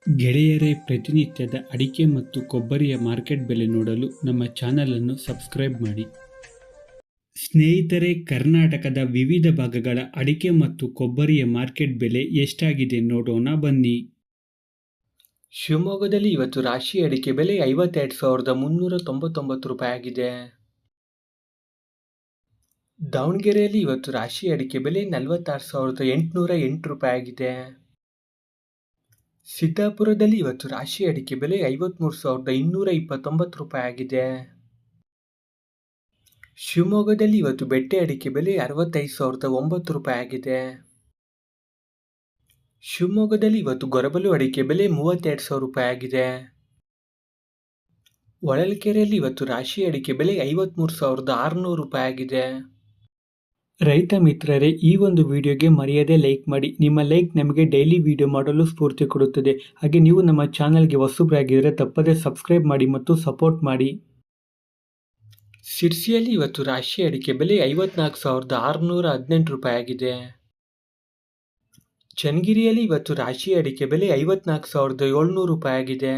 ಗೆಳೆಯರೇ, ಪ್ರತಿನಿತ್ಯದ ಅಡಿಕೆ ಮತ್ತು ಕೊಬ್ಬರಿಯ ಮಾರ್ಕೆಟ್ ಬೆಲೆ ನೋಡಲು ನಮ್ಮ ಚಾನಲನ್ನು ಸಬ್ಸ್ಕ್ರೈಬ್ ಮಾಡಿ. ಸ್ನೇಹಿತರೆ, ಕರ್ನಾಟಕದ ವಿವಿಧ ಭಾಗಗಳ ಅಡಿಕೆ ಮತ್ತು ಕೊಬ್ಬರಿಯ ಮಾರ್ಕೆಟ್ ಬೆಲೆ ಎಷ್ಟಾಗಿದೆ ನೋಡೋಣ ಬನ್ನಿ. ಶಿವಮೊಗ್ಗದಲ್ಲಿ ಇವತ್ತು ರಾಶಿ ಅಡಿಕೆ ಬೆಲೆ 52,399 ರೂಪಾಯಿ ಆಗಿದೆ. ದಾವಣಗೆರೆಯಲ್ಲಿ ಇವತ್ತು ರಾಶಿ ಅಡಿಕೆ ಬೆಲೆ 46,808 ರೂಪಾಯಿ ಆಗಿದೆ. ಸಿದ್ದಾಪುರದಲ್ಲಿ ಇವತ್ತು ರಾಶಿ ಅಡಿಕೆ ಬೆಲೆ 53,229 ರೂಪಾಯಿ ಆಗಿದೆ. ಶಿವಮೊಗ್ಗದಲ್ಲಿ ಇವತ್ತು ಬೆಟ್ಟೆ ಅಡಿಕೆ ಬೆಲೆ 65,009 ರೂಪಾಯಿ ಆಗಿದೆ. ಶಿವಮೊಗ್ಗದಲ್ಲಿ ಇವತ್ತು ಗೊರಬಲು ಅಡಿಕೆ ಬೆಲೆ 32,000 ರೂಪಾಯಿ ಆಗಿದೆ. ಹೊಳಲ್ಕೆರೆಯಲ್ಲಿ ಇವತ್ತು ರಾಶಿ ಅಡಿಕೆ ಬೆಲೆ 53,600 ರೂಪಾಯಿ ಆಗಿದೆ. ರೈತ ಮಿತ್ರರೇ, ಈ ಒಂದು ವಿಡಿಯೋಗೆ ಮರೆಯದೆ ಲೈಕ್ ಮಾಡಿ. ನಿಮ್ಮ ಲೈಕ್ ನಮಗೆ ಡೈಲಿ ವಿಡಿಯೋ ಮಾಡಲು ಸ್ಫೂರ್ತಿ ಕೊಡುತ್ತದೆ. ಹಾಗೆ ನೀವು ನಮ್ಮ ಚಾನಲ್ಗೆ ಹೊಸಬರಾಗಿದ್ದರೆ ತಪ್ಪದೇ ಸಬ್ಸ್ಕ್ರೈಬ್ ಮಾಡಿ ಮತ್ತು ಸಪೋರ್ಟ್ ಮಾಡಿ. ಸಿರ್ಸಿಯಲ್ಲಿ ಇವತ್ತು ರಾಶಿ ಅಡಿಕೆ ಬೆಲೆ 54,618 ರೂಪಾಯಿ ಆಗಿದೆ. ಚನ್ನಗಿರಿಯಲ್ಲಿ ಇವತ್ತು ರಾಶಿ ಅಡಿಕೆ ಬೆಲೆ 54,700 ರೂಪಾಯಿ ಆಗಿದೆ.